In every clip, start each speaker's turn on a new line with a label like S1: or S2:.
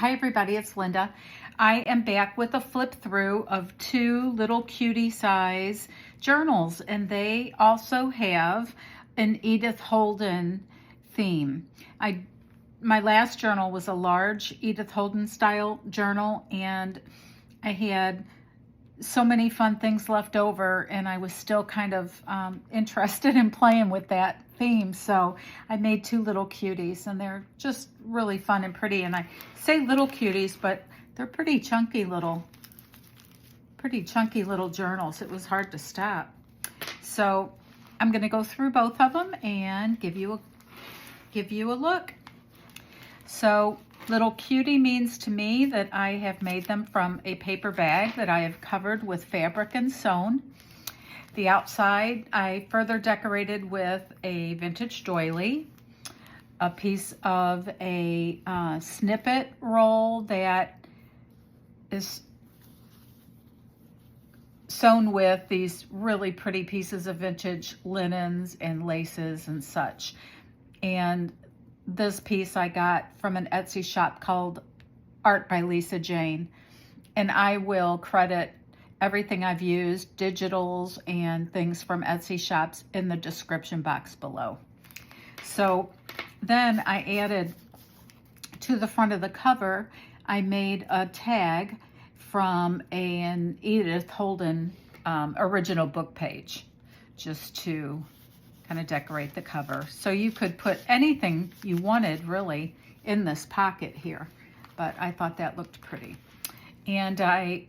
S1: Hi everybody, it's Linda. I am back with a flip through of two little cutie size journals, and they also have an Edith Holden theme. My last journal was a large Edith Holden style journal, and I had so many fun things left over, and I was still kind of interested in playing with that theme, so I made two little cuties, and they're just really fun and pretty. And I say little cuties, but they're pretty chunky little journals. It was hard to stop. So I'm going to go through both of them and give you a look. So little cutie means to me that I have made them from a paper bag that I have covered with fabric and sewn. The outside I further decorated with a vintage doily, a piece of a snippet roll that is sewn with these really pretty pieces of vintage linens and laces and such. And this piece I got from an Etsy shop called ArtByLisaJane, and I will credit everything I've used, digitals and things from Etsy shops, in the description box below. So then I added to the front of the cover, I made a tag from an Edith Holden original book page, just to kind of decorate the cover. So you could put anything you wanted really in this pocket here, but I thought that looked pretty. And I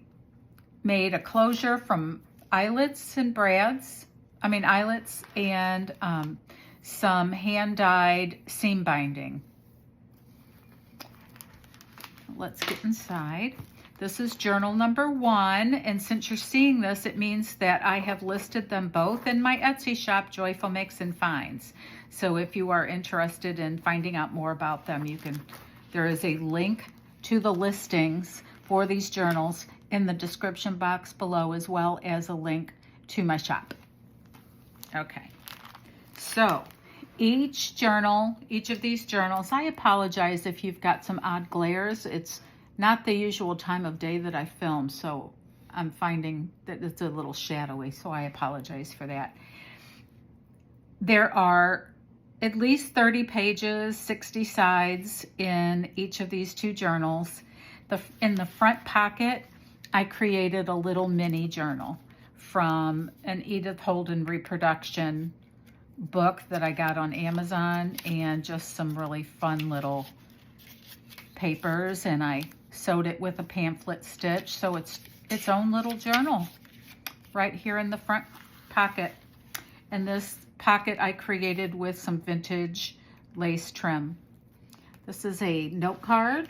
S1: made a closure from eyelets and some hand-dyed seam binding. Let's get inside. This is journal number 1, and since you're seeing this, it means that I have listed them both in my Etsy shop, Joyful Makes and Finds. So if you are interested in finding out more about them, there is a link to the listings for these journals in the description box below, as well as a link to my shop. Okay, so each of these journals, I apologize if you've got some odd glares. It's not the usual time of day that I film, so I'm finding that it's a little shadowy, so I apologize for that. There are at least 30 pages, 60 sides in each of these two journals. In the front pocket, I created a little mini journal from an Edith Holden reproduction book that I got on Amazon, and just some really fun little papers, and I sewed it with a pamphlet stitch, so it's its own little journal right here in the front pocket. And this pocket I created with some vintage lace trim. This is a note card,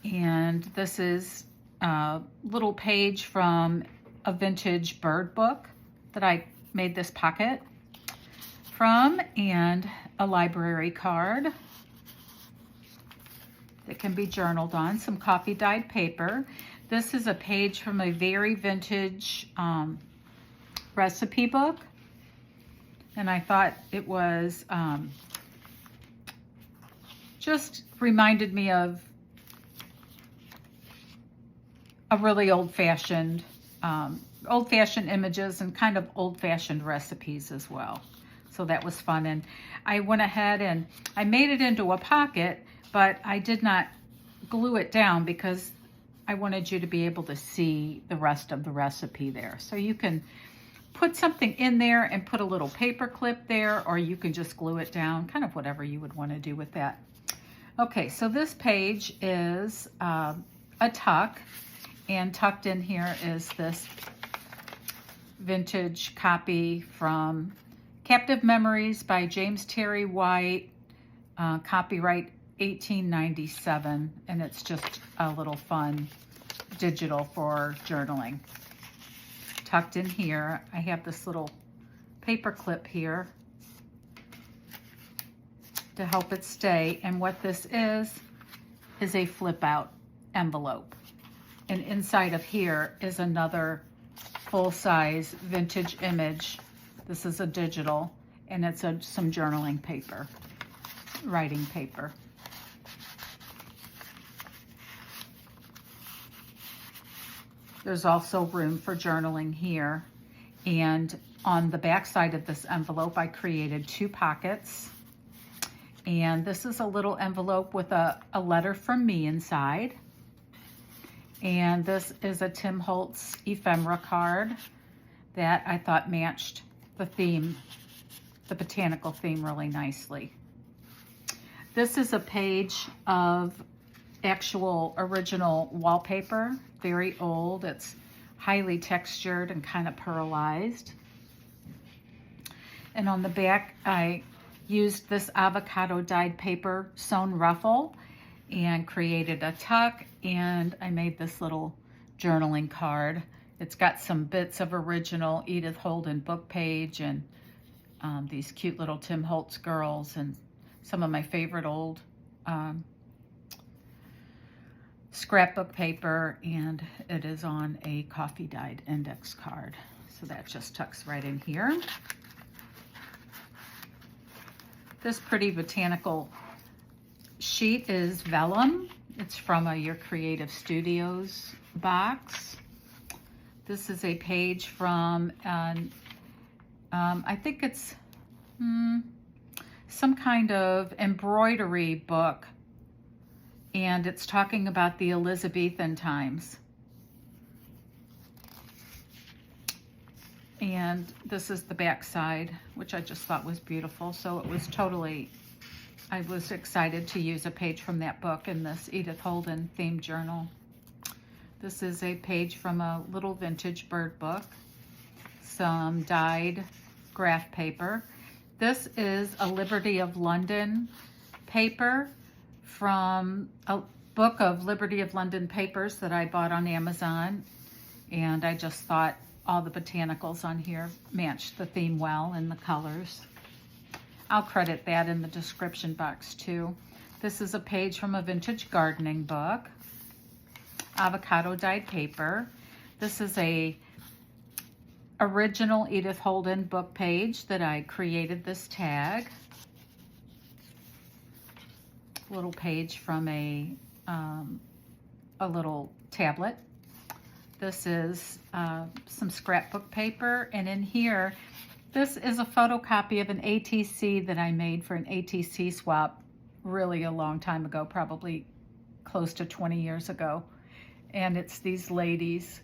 S1: and this is a little page from a vintage bird book that I made this pocket from, and a library card that can be journaled on, some coffee dyed paper. This is a page from a very vintage recipe book, and I thought it was just reminded me of a really old-fashioned images and kind of old-fashioned recipes as well. So that was fun, and I went ahead and I made it into a pocket, but I did not glue it down because I wanted you to be able to see the rest of the recipe there. So you can put something in there and put a little paper clip there, or you can just glue it down, kind of whatever you would want to do with that. Okay, so this page is a tuck, and tucked in here is this vintage copy from Captive Memories by James Terry White, copyright 1897, and it's just a little fun digital for journaling. Tucked in here, I have this little paper clip here to help it stay, and what this is a flip out envelope, and inside of here is another full-size vintage image. This is a digital, and it's some journaling paper, writing paper. There's also room for journaling here. And on the back side of this envelope, I created 2 pockets. And this is a little envelope with a letter from me inside. And this is a Tim Holtz ephemera card that I thought matched the theme, the botanical theme, really nicely. This is a page of actual original wallpaper, very old. It's highly textured and kind of pearlized. And on the back, I used this avocado dyed paper sewn ruffle and created a tuck, and I made this little journaling card. It's got some bits of original Edith Holden book page and these cute little Tim Holtz girls and some of my favorite old scrapbook paper, and it is on a coffee dyed index card. So that just tucks right in here. This pretty botanical sheet is vellum. It's from a Your Creative Studios box. This is a page from I think it's some kind of embroidery book, and it's talking about the Elizabethan times. And this is the back side, which I just thought was beautiful. So it was totally, I was excited to use a page from that book in this Edith Holden themed journal. This is a page from a little vintage bird book, some dyed graph paper. This is a Liberty of London paper from a book of Liberty of London papers that I bought on Amazon, and I just thought all the botanicals on here matched the theme well and the colors. I'll credit that in the description box too. This is a page from a vintage gardening book, avocado dyed paper. This is a original Edith Holden book page that I created this tag. Little page from a little tablet. This is some scrapbook paper, and in here, this is a photocopy of an ATC that I made for an ATC swap really a long time ago, probably close to 20 years ago. And it's these ladies,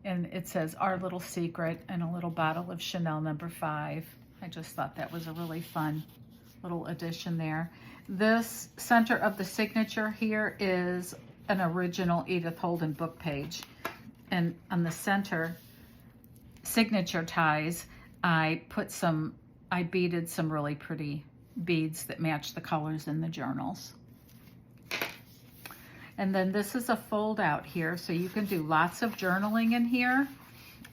S1: and it says Our Little Secret and a little bottle of Chanel No. 5. I just thought that was a really fun little addition there. This center of the signature here is an original Edith Holden book page. And on the center signature ties, I beaded some really pretty beads that match the colors in the journals. And then this is a fold out here, so you can do lots of journaling in here.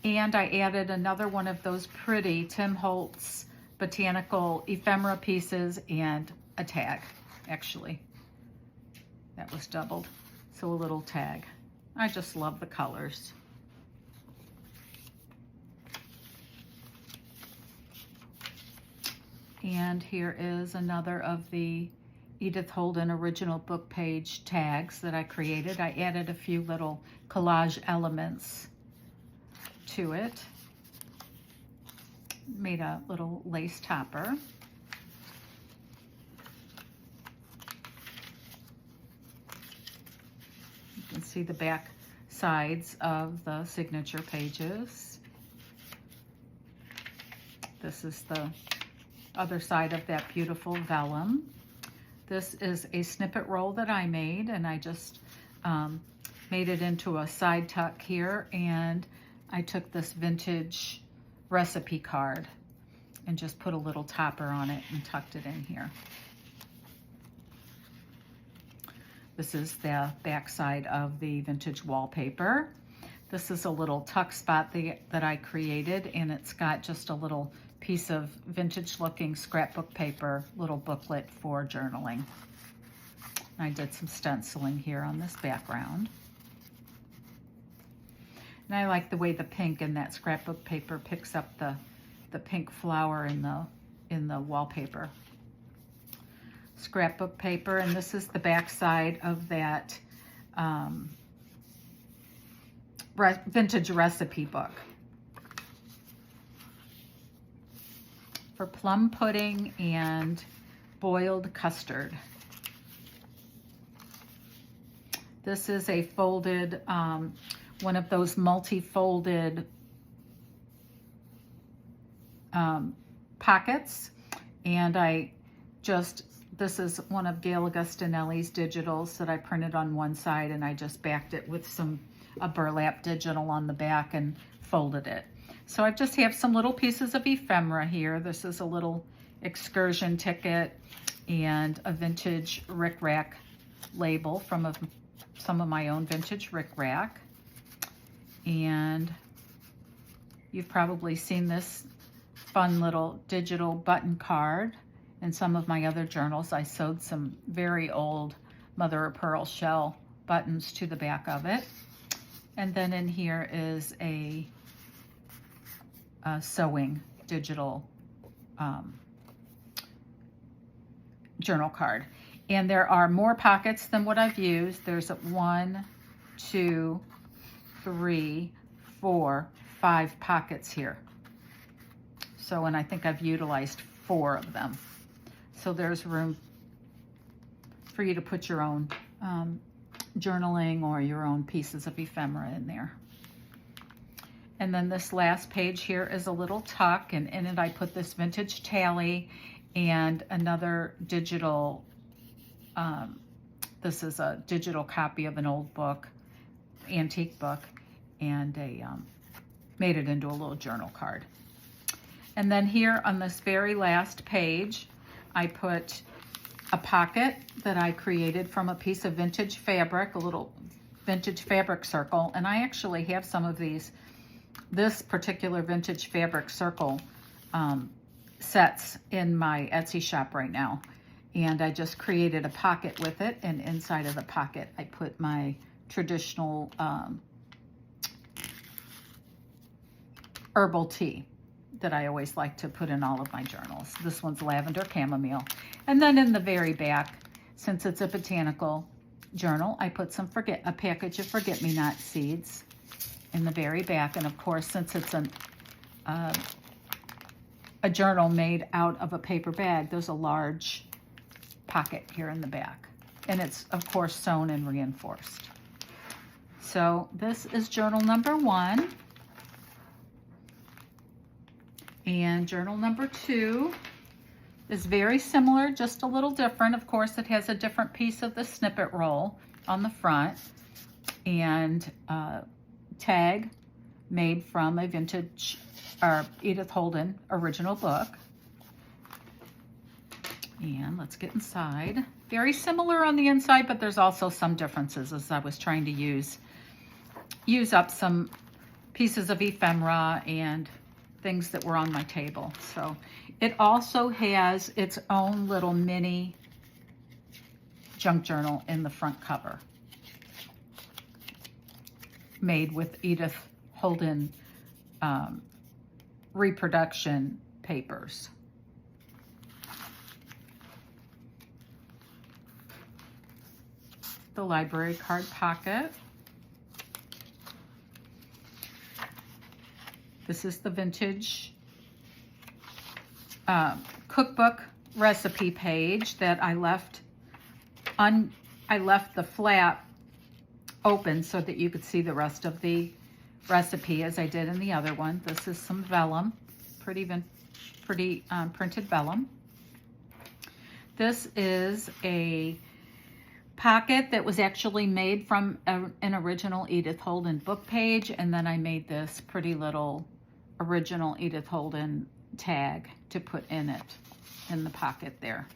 S1: And I added another one of those pretty Tim Holtz botanical ephemera pieces and a tag, actually. That was doubled, so a little tag. I just love the colors. And here is another of the Edith Holden original book page tags that I created. I added a few little collage elements to it. Made a little lace topper. You can see the back sides of the signature pages. This is the other side of that beautiful vellum. This is a snippet roll that I made, and I just made it into a side tuck here, and I took this vintage recipe card and just put a little topper on it and tucked it in here. This is the back side of the vintage wallpaper. This is a little tuck spot that I created, and it's got just a little piece of vintage looking scrapbook paper, little booklet for journaling. I did some stenciling here on this background. And I like the way the pink in that scrapbook paper picks up the pink flower in the wallpaper. Scrapbook paper, and this is the back side of that vintage recipe book for plum pudding and boiled custard. This is a folded, one of those multi-folded pockets. And this is one of Gail Augustinelli's digitals that I printed on one side, and I just backed it with a burlap digital on the back and folded it. So I just have some little pieces of ephemera here. This is a little excursion ticket and a vintage rickrack label from some of my own vintage rickrack. And you've probably seen this fun little digital button card in some of my other journals. I sewed some very old mother of pearl shell buttons to the back of it. And then in here is a sewing digital journal card. And there are more pockets than what I've used. There's 1, 2, 3, 4, 5 pockets here. So, and I think I've utilized 4 of them. So there's room for you to put your own journaling or your own pieces of ephemera in there. And then this last page here is a little tuck, and in it I put this vintage tally and another digital, this is a digital copy of an old book, antique book, and made it into a little journal card. And then here on this very last page, I put a pocket that I created from a piece of vintage fabric, a little vintage fabric circle. And I actually have some of this particular vintage fabric circle sets in my Etsy shop right now. And I just created a pocket with it. And inside of the pocket, I put my traditional herbal tea that I always like to put in all of my journals. This one's lavender chamomile. And then in the very back, since it's a botanical journal, I put a package of forget-me-not seeds in the very back. And of course, since it's a journal made out of a paper bag, there's a large pocket here in the back. And it's, of course, sewn and reinforced. So this is journal number 1. And journal number 2 is very similar, just a little different. Of course, it has a different piece of the snippet roll on the front and tag made from a vintage Edith Holden original book. And let's get inside. Very similar on the inside, but there's also some differences as I was trying to use up some pieces of ephemera and things that were on my table. So it also has its own little mini junk journal in the front cover, made with Edith Holden reproduction papers. The library card pocket. This is the vintage cookbook recipe page that I left the flap open so that you could see the rest of the recipe as I did in the other one. This is some vellum, pretty printed vellum. This is a pocket that was actually made from an original Edith Holden book page, and then I made this pretty little original Edith Holden tag to put in it, in the pocket there.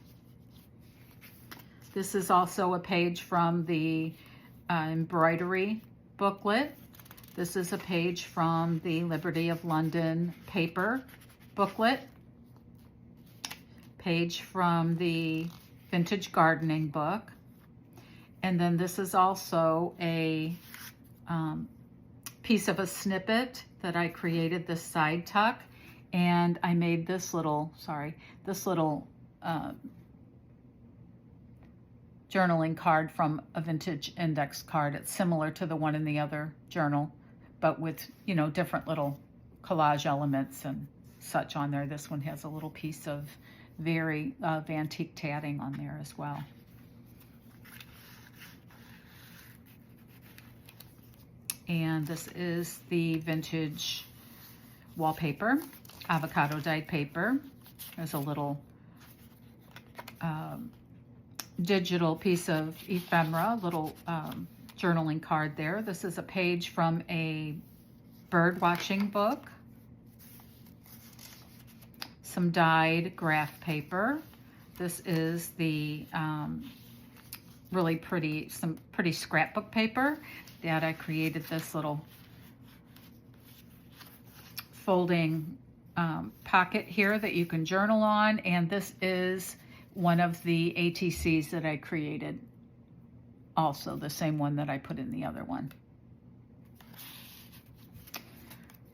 S1: This is also a page from the embroidery booklet. This is a page from the Liberty of London paper booklet. Page from the vintage gardening book. And then this is also a piece of a snippet that I created, this side tuck, and I made this little, journaling card from a vintage index card. It's similar to the one in the other journal, but with, you know, different little collage elements and such on there. This one has a little piece of very antique tatting on there as well. And this is the vintage wallpaper, avocado dyed paper. There's a little digital piece of ephemera, little journaling card there. This is a page from a bird watching book. Some dyed graph paper. This is the really pretty, some pretty scrapbook paper that I created this little folding pocket here that you can journal on, and this is one of the ATCs that I created, also the same one that I put in the other one.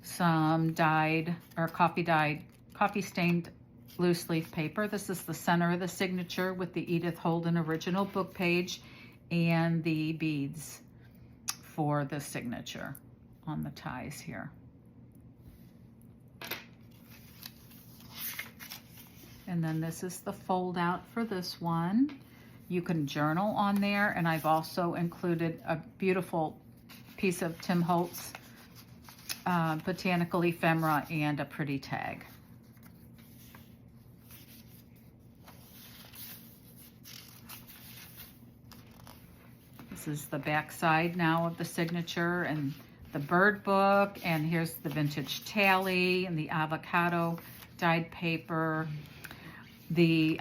S1: Some dyed or coffee stained loose leaf paper. This is the center of the signature with the Edith Holden original book page and the beads for the signature on the ties here. And then this is the fold out for this one. You can journal on there, and I've also included a beautiful piece of Tim Holtz botanical ephemera and a pretty tag. This is the back side now of the signature and the bird book, and here's the vintage tally and the avocado dyed paper. The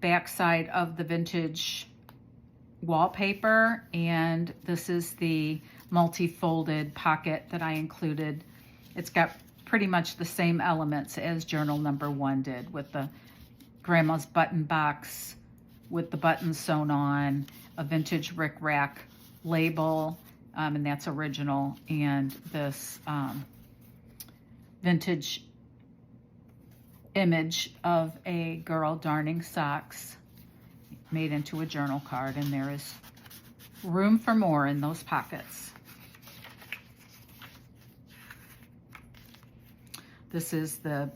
S1: back side of the vintage wallpaper, and this is the multi-folded pocket that I included. It's got pretty much the same elements as journal number 1 did, with the grandma's button box with the buttons sewn on, a vintage rickrack label, and that's original, and this vintage image of a girl darning socks made into a journal card, and there is room for more in those pockets. This is the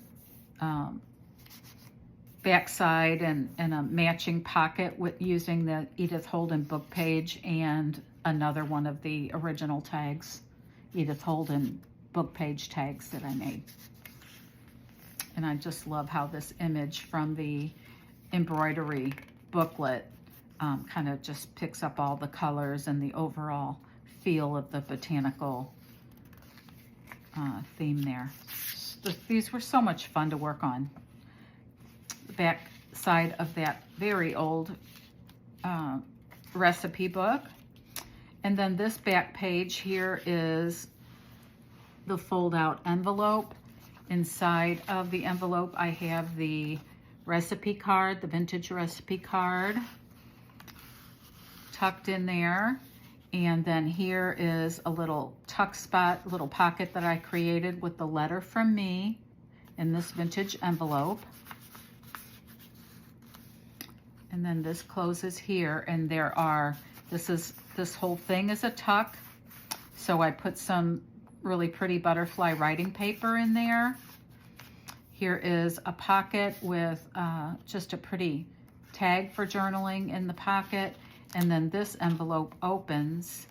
S1: back side and a matching pocket with using the Edith Holden book page and another one of the original tags, Edith Holden book page tags that I made. And I just love how this image from the embroidery booklet kind of just picks up all the colors and the overall feel of the botanical theme there. These were so much fun to work on. The back side of that very old recipe book. And then this back page here is the fold out envelope. Inside of the envelope, I have the recipe card, the vintage recipe card tucked in there. And then here is a little tuck spot, little pocket that I created with the letter from me in this vintage envelope. And then this closes here, and there are, this whole thing is a tuck. So I put some really pretty butterfly writing paper in there. Here is a pocket with just a pretty tag for journaling in the pocket. And then this envelope opens,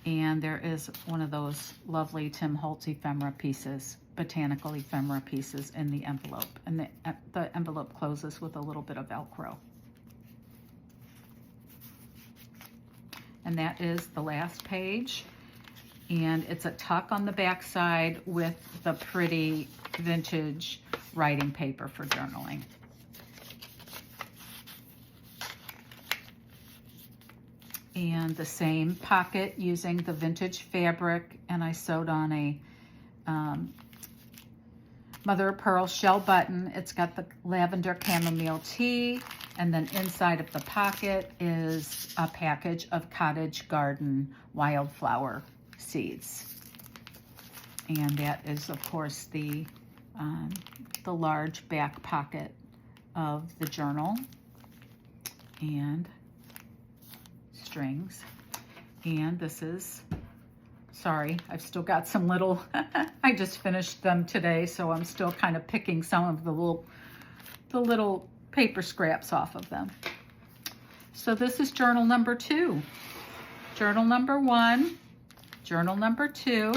S1: and there is one of those lovely Tim Holtz ephemera pieces, botanical ephemera pieces in the envelope. And the envelope closes with a little bit of Velcro. And that is the last page. And it's a tuck on the back side with the pretty vintage writing paper for journaling. And the same pocket using the vintage fabric, and I sewed on a mother of pearl shell button. It's got the lavender chamomile tea, and then inside of the pocket is a package of cottage garden wildflower seeds. And that is, of course, the large back pocket of the journal and strings. And this is Sorry, I've still got some little, I just finished them today, so I'm still kind of picking some of the little paper scraps off of them. So this is journal number 2. Journal number 1, journal number 2,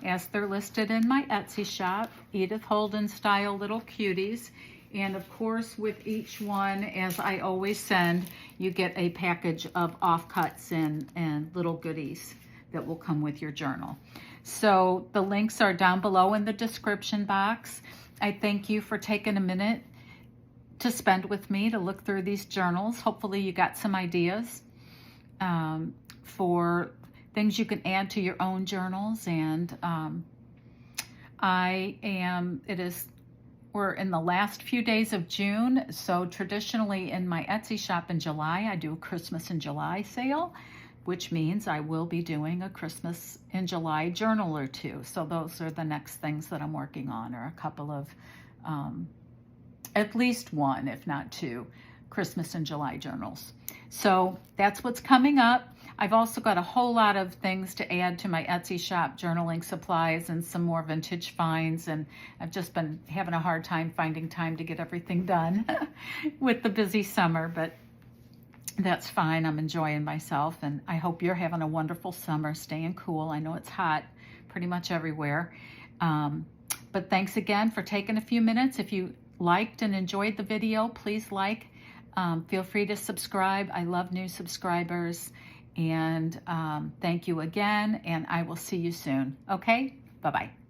S1: as they're listed in my Etsy shop, Edith Holden style little cuties. And of course, with each one, as I always send, you get a package of offcuts and little goodies that will come with your journal. So the links are down below in the description box. I thank you for taking a minute to spend with me to look through these journals. Hopefully you got some ideas for things you can add to your own journals. And we're in the last few days of June. So traditionally in my Etsy shop in July, I do a Christmas in July sale, which means I will be doing a Christmas in July journal or 2. So those are the next things that I'm working on, or a couple of, at least 1, if not 2, Christmas in July journals. So that's what's coming up. I've also got a whole lot of things to add to my Etsy shop, journaling supplies and some more vintage finds. And I've just been having a hard time finding time to get everything done with the busy summer, but that's fine. I'm enjoying myself, and I hope you're having a wonderful summer, staying cool. I know it's hot pretty much everywhere. But thanks again for taking a few minutes. If you liked and enjoyed the video, please like. Feel free to subscribe. I love new subscribers. And thank you again, and I will see you soon. Okay? Bye-bye.